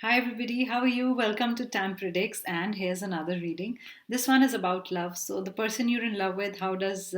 Hi, everybody. How are you? Welcome to Time Predicts. And here's another reading. This one is about love. So, the person you're in love with, how does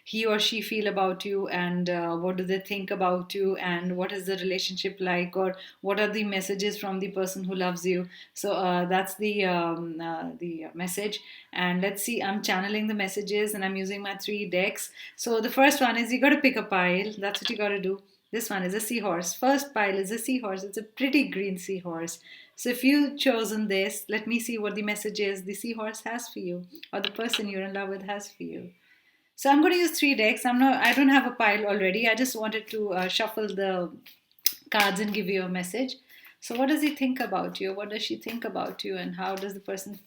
he or she feel about you? And what do they think about you? And what is the relationship like? Or what are the messages from the person who loves you? So, that's the message. And let's see, I'm channeling the messages and I'm using my three decks. So, the first one is you got to pick a pile. That's what you got to do. This one is a seahorse. First pile is a seahorse. It's a pretty green seahorse. So if you've chosen this, let me see what the message is the seahorse has for you, or the person you're in love with has for you. So I'm going to use three decks. I don't have a pile already. I just wanted to shuffle the cards and give you a message. So what does he think about you? What does she think about you? And how does the person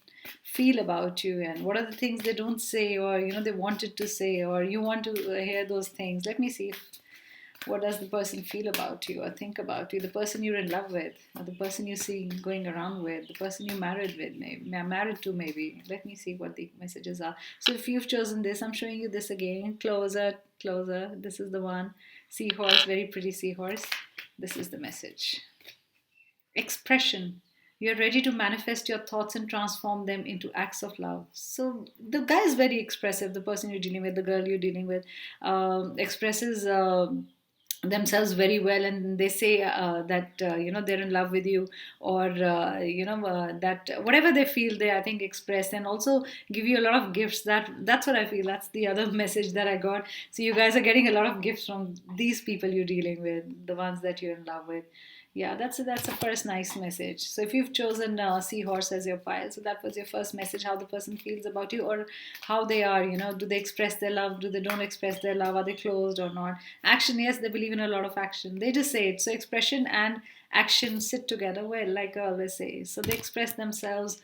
feel about you? And what are the things they don't say, or they wanted to say, or you want to hear those things? Let me see if what does the person feel about you or think about you? The person you're in love with, or the person you see going around with, the person you married with, maybe married to, maybe. Let me see what the messages are. So if you've chosen this, I'm showing you this again. Closer, closer. This is the one. Seahorse, very pretty seahorse. This is the message. Expression. You're ready to manifest your thoughts and transform them into acts of love. So the guy is very expressive. The person you're dealing with, the girl you're dealing with, expresses themselves very well, and they say that they're in love with you, or that whatever they feel, they I think express, and also give you a lot of gifts. That's what I feel. That's the other message that I got. So you guys are getting a lot of gifts from these people you're dealing with, the ones that you're in love with. Yeah, that's a first nice message. So if you've chosen seahorse as your pile, so that was your first message, how the person feels about you, or how they are. Do they express their love? Do they don't express their love? Are they closed or not? Action, yes, they believe in a lot of action. They just say it. So expression and action sit together well, like I always say. So they express themselves,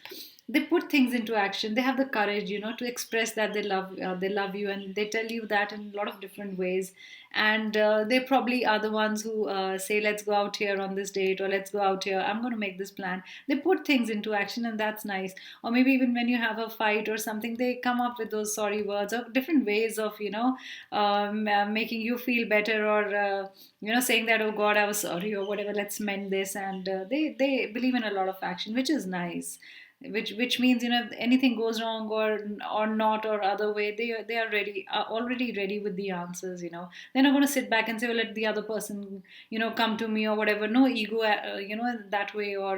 they put things into action, they have the courage to express that they love you, and they tell you that in a lot of different ways. And they probably are the ones who say, let's go out here on this date, or let's go out here, I'm going to make this plan. They put things into action, and that's nice. Or maybe even when you have a fight or something, they come up with those sorry words, or different ways of making you feel better, or saying that, oh god, I was sorry, or whatever, let's mend this. And they believe in a lot of action, which is nice. Which means, if anything goes wrong, or not, or other way, they are ready, are already ready with the answers. They're not going to sit back and say, well, let the other person come to me, or whatever. No ego, that way. Or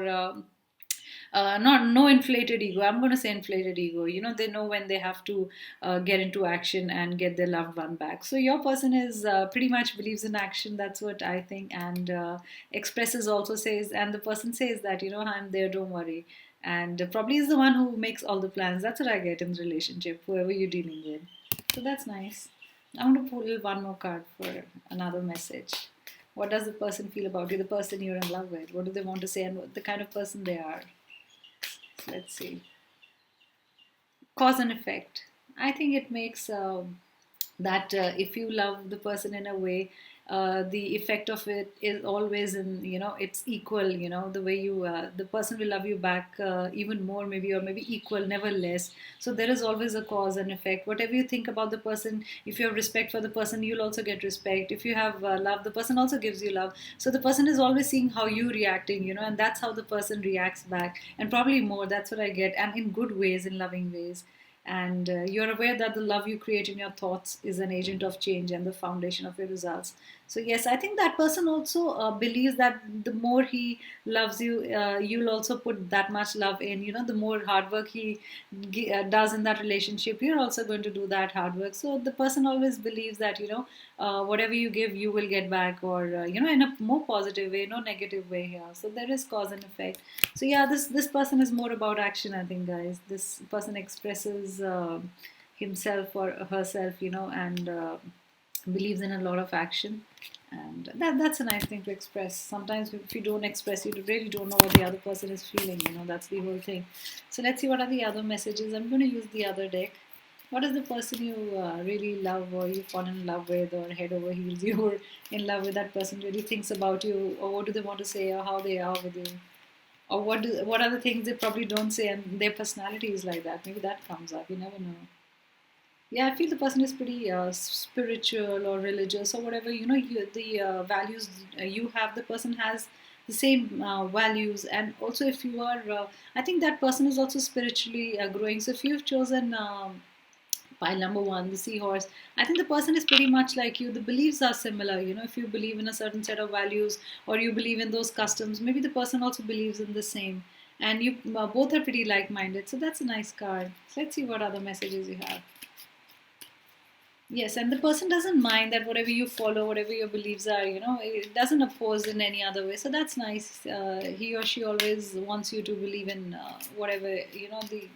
not no inflated ego. I'm going to say inflated ego. They know when they have to get into action and get their loved one back. So your person is pretty much believes in action. That's what I think. And expresses also says, and the person says that, I'm there, don't worry. And probably is the one who makes all the plans. That's what I get in the relationship, whoever you're dealing with. So that's nice. I'm going to pull one more card for another message. What does the person feel about you, the person you're in love with? What do they want to say, and what the kind of person they are? Let's see. Cause and effect. I think it makes that if you love the person in a way, the effect of it is always in, it's equal. The way you the person will love you back even more, maybe, or maybe equal, never less. So there is always a cause and effect. Whatever you think about the person, if you have respect for the person, you'll also get respect. If you have love, the person also gives you love. So the person is always seeing how you reacting, and that's how the person reacts back, and probably more. That's what I get, and in good ways, in loving ways. And you're aware that the love you create in your thoughts is an agent of change and the foundation of your results. So yes, I think that person also believes that the more he loves you, you'll also put that much love in. The more hard work he does in that relationship, you're also going to do that hard work. So the person always believes that, whatever you give, you will get back, or in a more positive way, no negative way here. So there is cause and effect. So yeah, this person is more about action, I think, guys. This person expresses himself or herself, and believes in a lot of action. And that's a nice thing to express. Sometimes if you don't express, you really don't know what the other person is feeling. That's the whole thing. So let's see what are the other messages. I'm going to use the other deck. What is the person you really love, or you fall in love with, or head over heels you're in love with that person, really thinks about you, or what do they want to say, or how they are with you? Or what are the things they probably don't say, and their personality is like that. Maybe that comes up. You never know. Yeah, I feel the person is pretty spiritual or religious, or whatever. The values you have, the person has the same values. And also if you are I think that person is also spiritually growing. So if you've chosen pile number one, the seahorse, I think the person is pretty much like you. The beliefs are similar. If you believe in a certain set of values or you believe in those customs, maybe the person also believes in the same. And you both are pretty like minded. So that's a nice card. So let's see what other messages you have. Yes, and the person doesn't mind that whatever you follow, whatever your beliefs are, it doesn't oppose in any other way. So that's nice. He or she always wants you to believe in whatever, the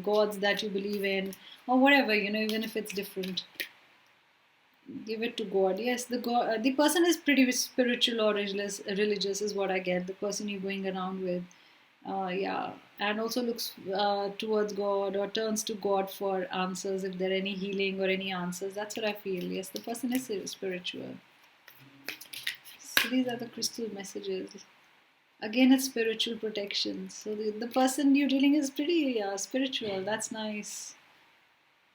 gods that you believe in, or whatever, even if it's different. Give it to God. Yes, the person is pretty spiritual or religious is what I get. The person you're going around with. Yeah, and also looks towards God or turns to God for answers if there are any healing or any answers. That's what I feel. Yes, the person is spiritual. So these are the crystal messages. Again, it's spiritual protection. So the person you're dealing is pretty spiritual. That's nice.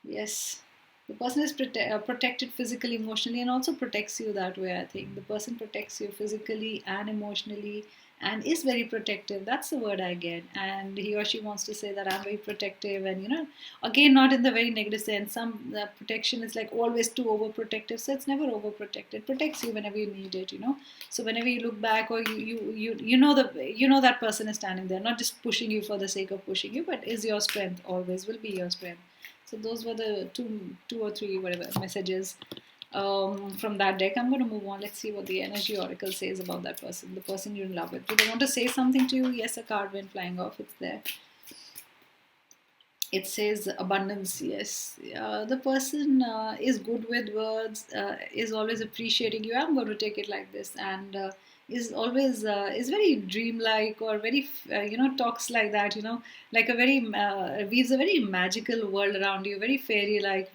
Yes. The person is protected physically, emotionally, and also protects you that way. I think the person protects you physically and emotionally and is very protective. That's the word I get. And he or she wants to say that I'm very protective. And, again, not in the very negative sense. Some protection is like always too overprotective. So it's never overprotected. It protects you whenever you need it, So whenever you look back or you know that person is standing there, not just pushing you for the sake of pushing you, but is your strength, always will be your strength. So those were the two or three whatever messages from that deck. I'm going to move on. Let's see what the energy oracle says about that person, the person you're in love with. Do they want to say something to you? Yes, a card went flying off. It's there. It says abundance. Yes, the person is good with words, is always appreciating you. I'm going to take it like this, and is always is very dreamlike or very talks like that. Like a very weaves a very magical world around you, very fairy like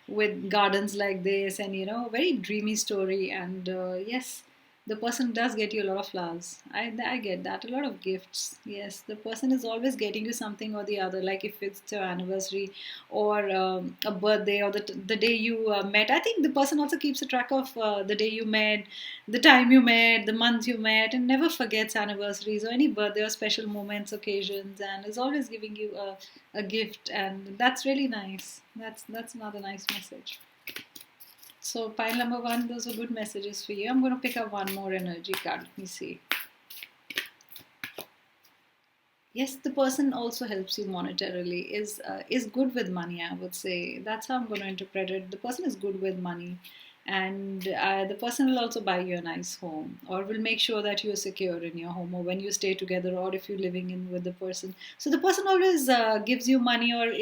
with gardens like this, and very dreamy story. And yes, the person does get you a lot of flowers. I get that. A lot of gifts. Yes, the person is always getting you something or the other. Like if it's your anniversary or a birthday or the day you met. I think the person also keeps a track of the day you met, the time you met, the month you met, and never forgets anniversaries or any birthday or special moments, occasions, and is always giving you a gift. And that's really nice. That's another nice message. So pile number one, those are good messages for you. I'm going to pick up one more energy card. Let me see. Yes, the person also helps you monetarily. Is good with money. I would say that's how I'm going to interpret it. The person is good with money, and the person will also buy you a nice home, or will make sure that you're secure in your home, or when you stay together, or if you're living in with the person. So the person always gives you money, or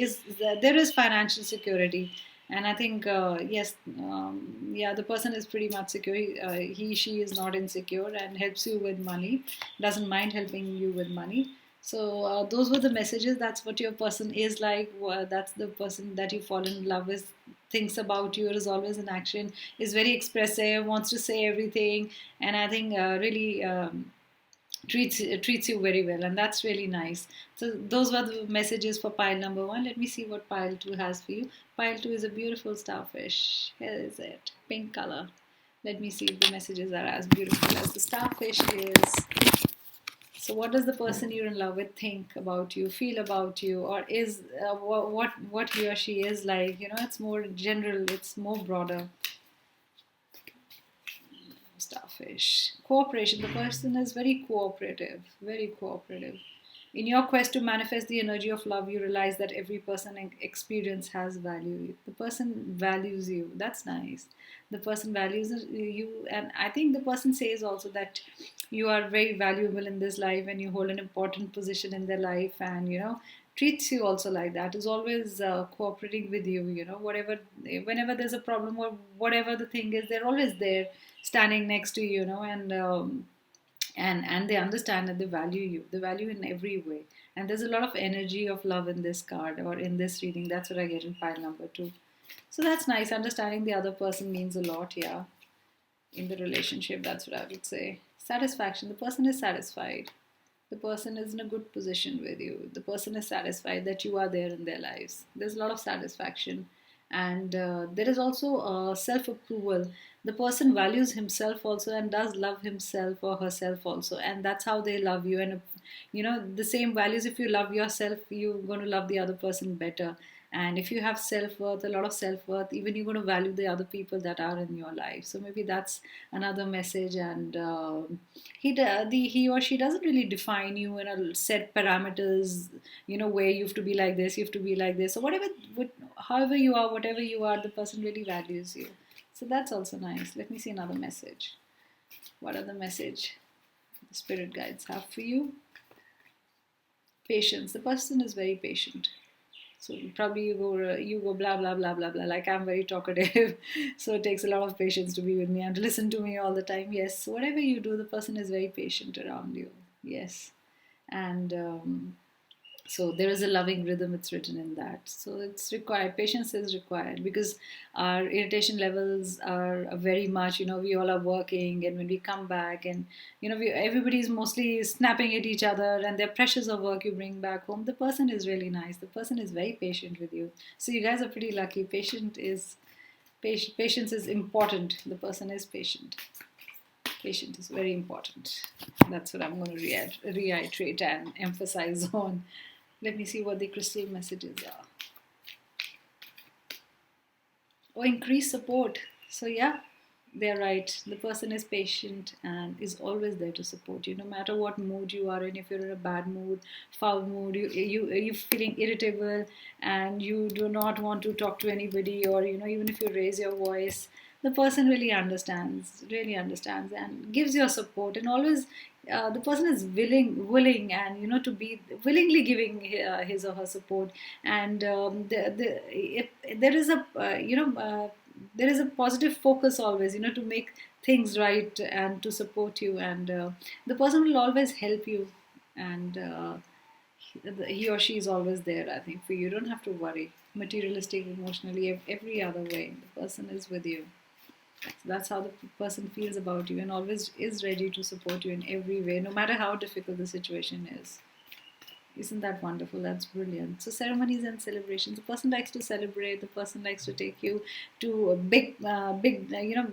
there is financial security. And I think yes, yeah, the person is pretty much secure. She is not insecure and helps you with money. Doesn't mind helping you with money. So those were the messages. That's what your person is like. That's the person that you fall in love with. Thinks about you, is always in action, is very expressive, wants to say everything, and I think really treats you very well, and that's really nice. So those were the messages for pile number one. Let me see what pile two has for you. Pile two is a beautiful starfish. Here is it, pink color. Let me see if the messages are as beautiful as the starfish is. So, what does the person you're in love with think about you, feel about you, or is what he or she is like? It's more general. It's more broader. Starfish. Cooperation. The person is very cooperative. Very cooperative. In your quest to manifest the energy of love, you realize that every person experience has value. The person values you. That's nice. The person values you, and I think the person says also that you are very valuable in this life, and you hold an important position in their life, and treats you also like that. Is always cooperating with you. Whatever, whenever there's a problem or whatever the thing is, they're always there, standing next to you. And they understand that they value in every way. And there's a lot of energy of love in this card or in this reading. That's what I get in pile number two. So that's nice. Understanding the other person means a lot. Yeah, in the relationship, that's what I would say. Satisfaction. The person is satisfied. The person is in a good position with you. The person is satisfied that you are there in their lives. There's a lot of satisfaction. And there is also self approval. The person values himself also and does love himself or herself also, and that's how they love you. And the same values, if you love yourself, you're going to love the other person better. And if you have self-worth, a lot of self-worth, even you're going to value the other people that are in your life. So maybe that's another message. And he or she doesn't really define you in a set parameters, where you have to be like this, you have to be like this, or whatever. However you are, whatever you are, the person really values you. So that's also nice. Let me see another message. What other message the spirit guides have for you? Patience. The person is very patient. So probably you go blah blah blah blah blah. Like, I'm very talkative, so it takes a lot of patience to be with me and to listen to me all the time. Yes, whatever you do, the person is very patient around you. Yes, and so there is a loving rhythm, it's written in that. So it's required, patience is required, because our irritation levels are very much, we all are working, and when we come back, and everybody's mostly snapping at each other, and their pressures of work you bring back home. The person is really nice, the person is very patient with you. So you guys are pretty lucky. Patience is important. The person is patient. Patient is very important. That's what I'm going to reiterate and emphasize on. Let me see what the crystal messages are. Oh, increase support. So yeah, they're right. The person is patient and is always there to support you, no matter what mood you are in. If you're in a bad mood, foul mood, you're feeling irritable, and you do not want to talk to anybody, or even if you raise your voice, the person really understands, and gives you support, and always. The person is willing, and to be willingly giving his or her support, and if there is a there is a positive focus always, to make things right and to support you, and the person will always help you, and he or she is always there, I think, for you. You don't have to worry, materialistic, emotionally, every other way. The person is with you. That's how the person feels about you, and always is ready to support you in every way, no matter how difficult the situation is. Isn't that wonderful? That's brilliant. So ceremonies and celebrations. The person likes to celebrate. The person likes to take you to big,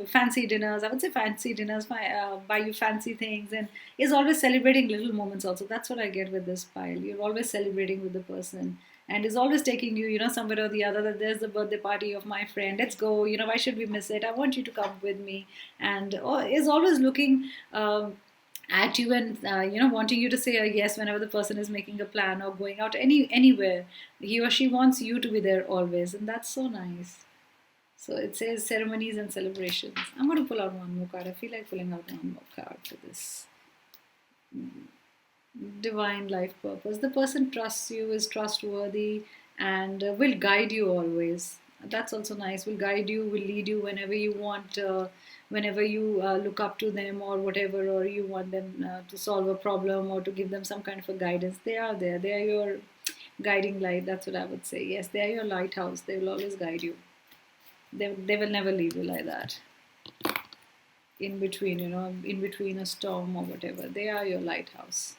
fancy dinners. I would say fancy dinners, buy you fancy things, and is always celebrating little moments. Also, that's what I get with this pile. You're always celebrating with the person, and is always taking you, somewhere or the other. That there's the birthday party of my friend. Let's go. Why should we miss it? I want you to come with me, and is always looking. At you, and wanting you to say a yes whenever the person is making a plan or going out anywhere. He or she wants you to be there always, and that's so nice. So it says ceremonies and celebrations. I'm going to pull out one more card. I feel like pulling out one more card for this. Divine life purpose. The person trusts you, is trustworthy, and will guide you always. That's also nice. Will guide you, will lead you whenever you want, whenever you look up to them or whatever, or you want them to solve a problem or to give them some kind of a guidance. They are there. They are your guiding light. That's what I would say. Yes, they are your lighthouse. They will always guide you. They will never leave you like that. In between, in between a storm or whatever. They are your lighthouse.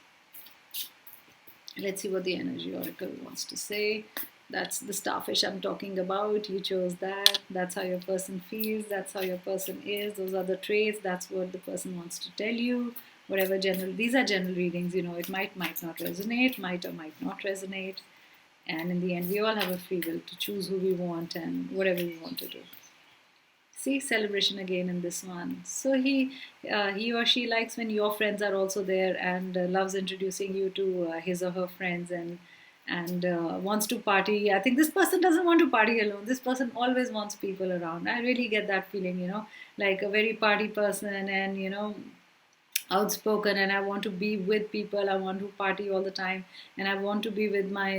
Let's see what the energy oracle wants to say. That's the starfish I'm talking about. You chose that. That's how your person feels. That's how your person is. Those are the traits. That's what the person wants to tell you. Whatever general, these are general readings. It might not resonate, might or might not resonate. And in the end, we all have a free will to choose who we want and whatever we want to do. See, celebration again in this one. So he or she likes when your friends are also there, and loves introducing you to his or her friends, and wants to party. I think this person doesn't want to party alone. This person always wants people around. I really get that feeling, like a very party person, and outspoken, and I want to be with people. I want to party all the time, and I want to be with my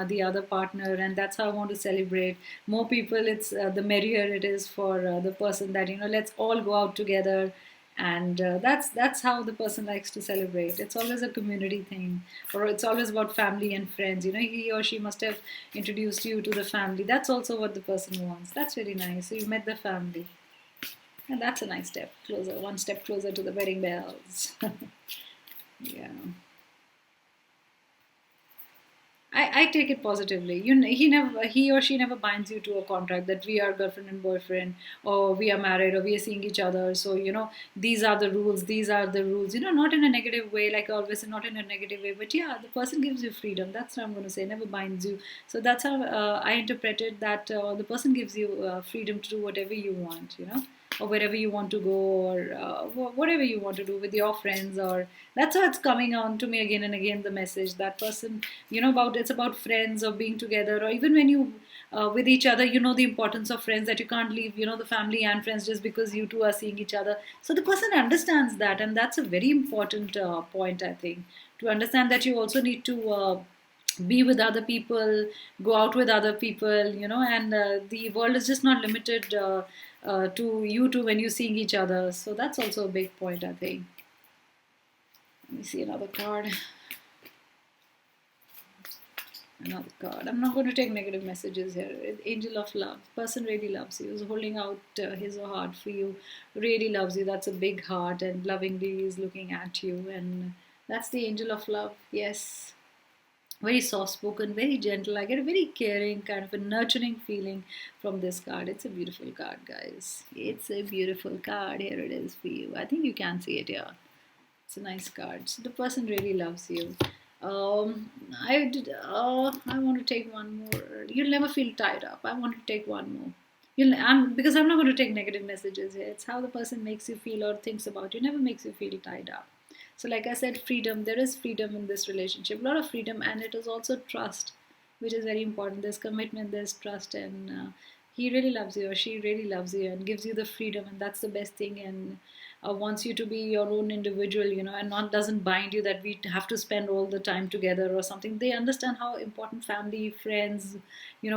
the other partner, and that's how I want to celebrate. More people, it's the merrier it is for the person, that let's all go out together. And that's how the person likes to celebrate. It's always a community thing, or it's always about family and friends. He or she must have introduced you to the family. That's also what the person wants. That's really nice. So you met the family. And that's a nice step closer, one step closer to the wedding bells. Yeah. I I take it positively. He or she never binds you to a contract that we are girlfriend and boyfriend, or we are married, or we are seeing each other. So these are the rules. These are the rules. Not in a negative way, like I always say, not in a negative way. But yeah, the person gives you freedom. That's what I'm going to say. Never binds you. So that's how I interpreted that. The person gives you freedom to do whatever you want. Or wherever you want to go, or whatever you want to do with your friends, or that's how it's coming on to me again and again. The message that person, about it's about friends or being together, or even when you with each other, the importance of friends, that you can't leave the family and friends just because you two are seeing each other. So the person understands that, and that's a very important point, I think, to understand that you also need to be with other people, go out with other people, and the world is just not limited to you two when you're seeing each other. So that's also a big point, I think. Let me see another card. Another card. I'm not going to take negative messages here. Angel of love. Person really loves you. Is holding out his or her heart for you. Really loves you. That's a big heart, and lovingly is looking at you. And that's the angel of love. Yes. Very soft spoken, very gentle. I get a very caring, kind of a nurturing feeling from this card. It's a beautiful card, guys. It's a beautiful card. Here it is for you. I think you can see it here. It's a nice card. So the person really loves you. I did. I want to take one more. You'll never feel tied up. I want to take one more. Because I'm not going to take negative messages here. It's how the person makes you feel or thinks about you. Never makes you feel tied up. So, like I said, freedom. There is freedom in this relationship. A lot of freedom, and it is also trust, which is very important. There's commitment. There's trust, and he really loves you, or she really loves you, and gives you the freedom, and that's the best thing. And wants you to be your own individual, and not doesn't bind you that we have to spend all the time together or something. They understand how important family, friends,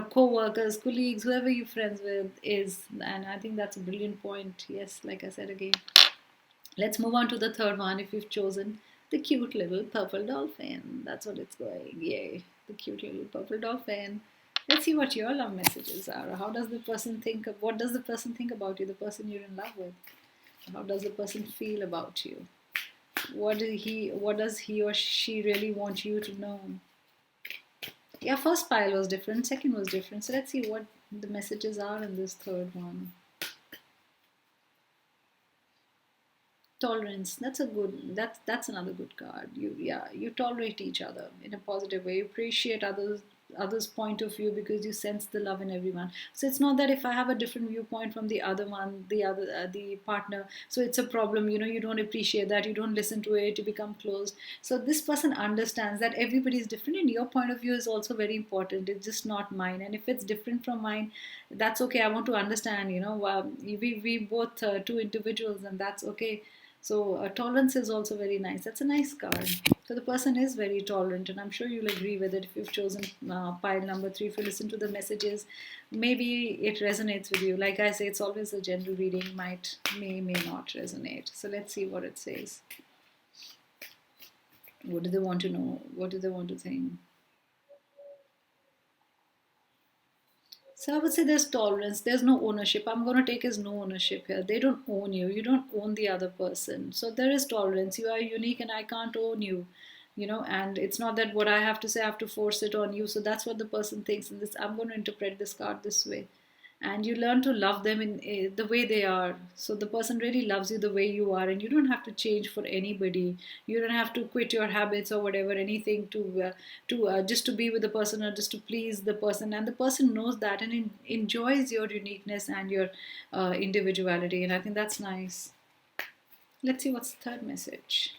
co-workers, colleagues, whoever you're friends with is. And I think that's a brilliant point. Yes, like I said again. Let's move on to the third one. If you've chosen the cute little purple dolphin, that's what it's going. Yay, the cute little purple dolphin. Let's see what your love messages are. How does the person think of, what does the person think about you, the person you're in love with? How does the person feel about you? What does he or she really want you to know? Yeah, first pile was different, second was different. So let's see what the messages are in this third one. Tolerance. That's another good card. You tolerate each other in a positive way. You appreciate others point of view because you sense the love in everyone. So it's not that if I have a different viewpoint from the other one, the partner, so it's a problem. You don't appreciate that, you don't listen to it, you become closed. So this person understands that everybody is different, and your point of view is also very important. It's just not mine, and if it's different from mine, that's okay. I want to understand. We both two individuals, and that's okay. So tolerance is also very nice. That's a nice card. So the person is very tolerant, and I'm sure you'll agree with it if you've chosen pile number 3. If you listen to the messages, maybe it resonates with you. Like I say, it's always a general reading. May not resonate. So let's see what it says. What do they want to know? What do they want to think? So I would say there's tolerance. There's no ownership. I'm going to take as no ownership here. They don't own you. You don't own the other person. So there is tolerance. You are unique, and I can't own you. And it's not that what I have to say, I have to force it on you. So that's what the person thinks. And this, I'm going to interpret this card this way. And you learn to love them in the way they are. So the person really loves you the way you are, and you don't have to change for anybody. You don't have to quit your habits or whatever, anything to just to be with the person or just to please the person. And the person knows that and enjoys your uniqueness and your individuality. And I think that's nice. Let's see what's the third message.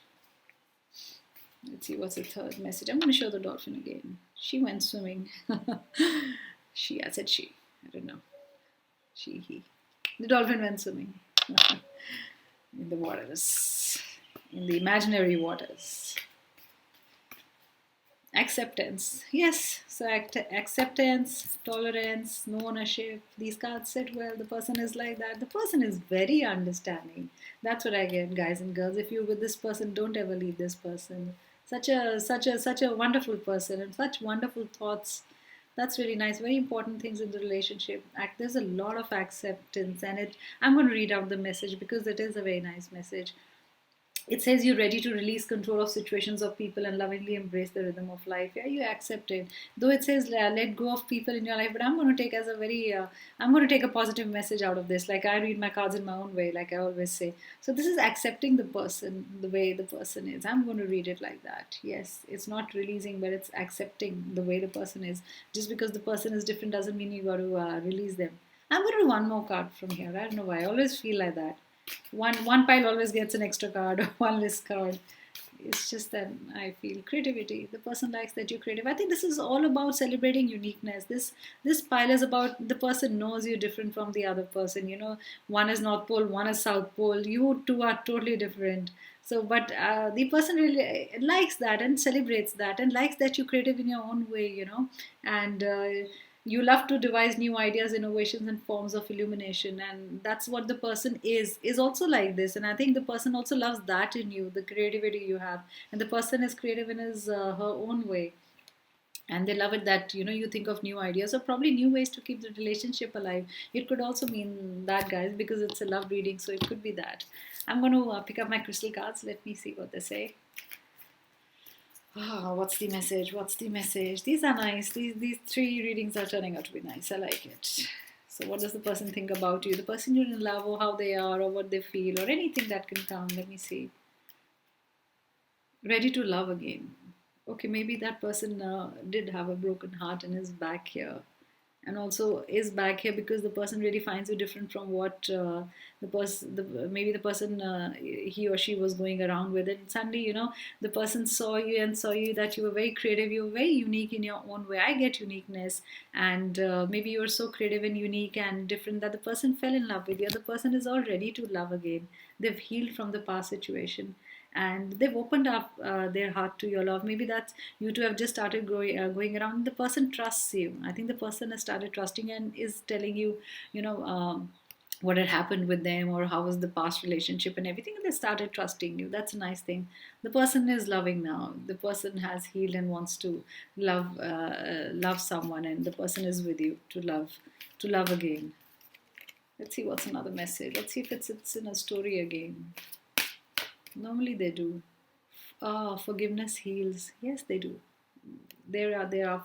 Let's see what's the third message. I'm going to show the dolphin again. She went swimming. I said she. I don't know. He. The dolphin went swimming in the waters, in the imaginary waters. Acceptance. Yes, so acceptance, tolerance, no ownership. These cards sit well. The person is like that. The person is very understanding. That's what I get, guys and girls. If you're with this person, don't ever leave this person. Such a wonderful person, and such wonderful thoughts. That's really nice. Very important things in the relationship. There's a lot of acceptance, and I'm going to read out the message because it is a very nice message. It says you're ready to release control of situations of people and lovingly embrace the rhythm of life. Yeah, you accept it. Though it says let go of people in your life, but I'm going to take as a very, I'm going to take a positive message out of this. Like I read my cards in my own way, like I always say. So this is accepting the person the way the person is. I'm going to read it like that. Yes, it's not releasing, but it's accepting the way the person is. Just because the person is different doesn't mean you got to release them. I'm going to do one more card from here. I don't know why. I always feel like that. One pile always gets an extra card or one list card. It's just that I feel creativity. The person likes that you're creative. I think this is all about celebrating uniqueness. This pile is about the person knows you're different from the other person. You know, one is North Pole, one is South Pole. You two are totally different. So, but the person really likes that and celebrates that and likes that you're creative in your own way. You know, and you love to devise new ideas, innovations, and forms of illumination, and that's what the person is also like this. And I think the person also loves that in you, the creativity you have, and the person is creative in his her own way, and they love it that you think of new ideas or probably new ways to keep the relationship alive. It could also mean that, guys, because it's a love reading, so it could be that. I'm going to pick up my crystal cards. Let me see what they say. What's the message? What's the message? These are nice. These three readings are turning out to be nice. I like it. So, what does the person think about you? The person you're in love, or how they are, or what they feel, or anything that can come. Let me see. Ready to love again. Okay, maybe that person did have a broken heart and is back here, and also is back here because the person really finds you different from what maybe the person he or she was going around with. And suddenly, the person saw you and saw you that you were very creative, you were very unique in your own way. I get uniqueness, and maybe you were so creative and unique and different that the person fell in love with you. The person is all ready to love again. They've healed from the past situation, and they've opened up their heart to your love. Maybe that's you two have just started going around. The person trusts you. I think the person has started trusting and is telling you, you know, what had happened with them or how was the past relationship and everything. They started trusting you. That's a nice thing. The person is loving now. The person has healed and wants to love someone, and the person is with you to love again. Let's see what's another message. Let's see if it's in a story again. Normally they do. Forgiveness heals. Yes, they do. They are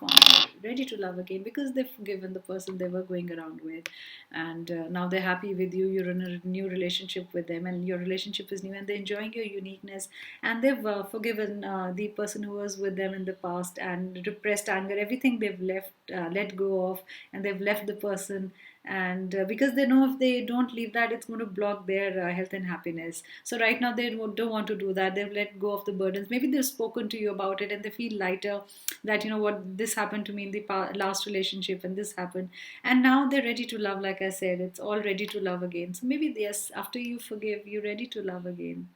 ready to love again because they've forgiven the person they were going around with, and now they're happy with you. You're in a new relationship with them, and your relationship is new, and they're enjoying your uniqueness. And they've forgiven the person who was with them in the past, and repressed anger, everything they've let go of, and they've left the person. And because they know if they don't leave that, it's going to block their health and happiness. So right now they don't want to do that. They've let go of the burdens. Maybe they've spoken to you about it and they feel lighter, that what, this happened to me in the last relationship and this happened, and now they're ready to love. Like I said, it's all ready to love again. So maybe, yes, after you forgive, you're ready to love again.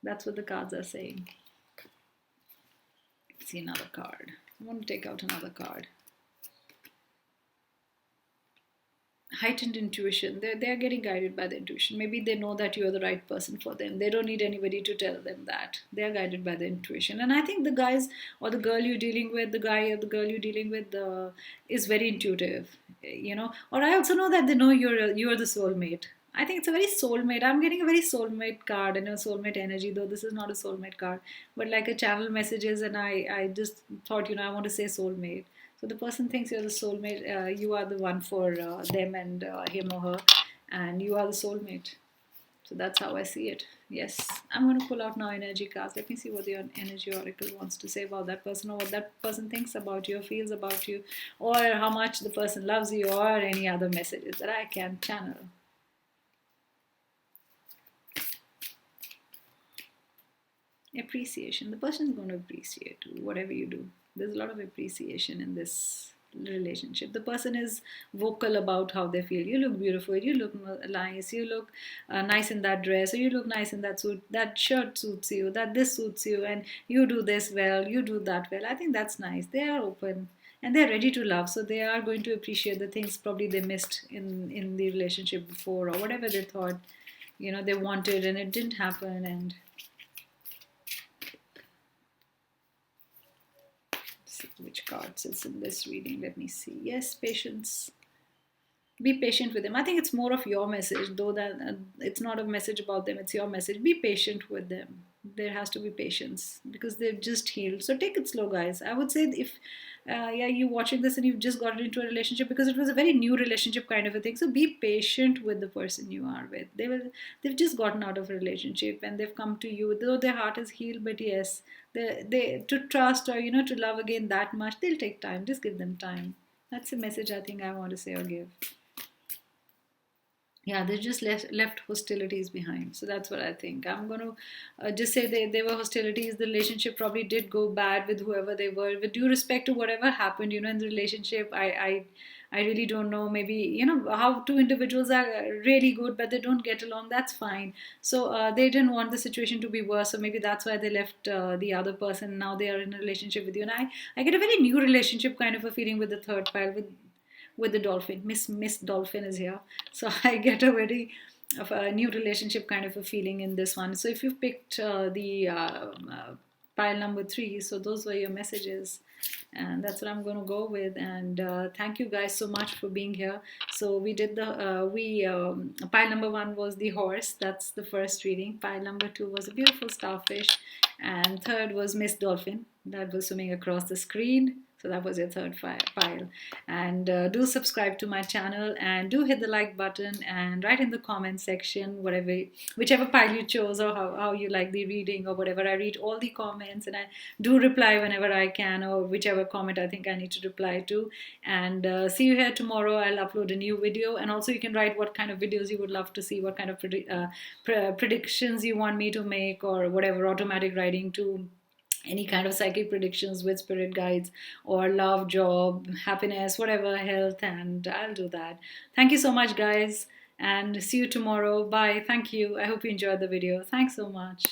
That's what the cards are saying. Let's see another card. I want to take out another card. Heightened intuition. They're getting guided by the intuition. Maybe they know that you're the right person for them. They don't need anybody to tell them that. They're guided by the intuition. And I think the guys or the girl you're dealing with, the guy or the girl you're dealing with, is very intuitive. Or I also know that they know you're the soulmate. I think it's a very soulmate. I'm getting a very soulmate card and a soulmate energy, though this is not a soulmate card, but like a channel messages. And I just thought, I want to say soulmate. So the person thinks you're the soulmate. You are the one for them and him or her, and you are the soulmate. So that's how I see it. Yes, I'm going to pull out now energy cards. Let me see what the energy oracle wants to say about that person, or what that person thinks about you, or feels about you, or how much the person loves you, or any other messages that I can channel. Appreciation. The person is going to appreciate whatever you do. There's a lot of appreciation in this relationship. The person is vocal about how they feel. You look beautiful, you look nice, you look nice in that dress, or you look nice in that suit, that shirt suits you, that this suits you, and you do this well, you do that well. I think that's nice. They are open and they're ready to love, so they are going to appreciate the things probably they missed in the relationship before, or whatever they thought they wanted and it didn't happen. And which cards is in this reading. Let me see. Yes, patience. Be patient with them. I think it's more of your message, though that it's not a message about them. It's your message. Be patient with them. There has to be patience because they've just healed. So take it slow, guys. I would say if yeah, you watching this and you've just gotten into a relationship because it was a very new relationship kind of a thing. So be patient with the person you are with. They've just gotten out of a relationship and they've come to you, though their heart is healed. But yes, they to trust or to love again that much, they'll take time. Just give them time. That's the message I think I want to say or give. Yeah, they just left hostilities behind. So that's what I think. I'm going to just say they were hostilities. The relationship probably did go bad with whoever they were. With due respect to whatever happened, in the relationship, I really don't know. Maybe, how two individuals are really good, but they don't get along. That's fine. So they didn't want the situation to be worse. So maybe that's why they left the other person. Now they are in a relationship with you. And I get a very new relationship kind of a feeling with the third pile, with the dolphin. Miss Dolphin is here, so I get a very of a new relationship kind of a feeling in this one. So if you picked the pile number 3, so those were your messages, and that's what I'm going to go with. And thank you guys so much for being here. So we did the we pile number 1 was the horse. That's the first reading. Pile number 2 was a beautiful starfish, and third was Miss Dolphin that was swimming across the screen. So that was your third pile. And do subscribe to my channel and do hit the like button and write in the comment section whichever pile you chose or how you like the reading or whatever. I read all the comments and I do reply whenever I can, or whichever comment I think I need to reply to. And see you here tomorrow. I'll upload a new video, and also you can write what kind of videos you would love to see, what kind of predictions you want me to make, or whatever, automatic writing to any kind of psychic predictions with spirit guides, or love, job, happiness, whatever, health, and I'll do that. Thank you so much, guys, and see you tomorrow. Bye. Thank you. I hope you enjoyed the video. Thanks so much.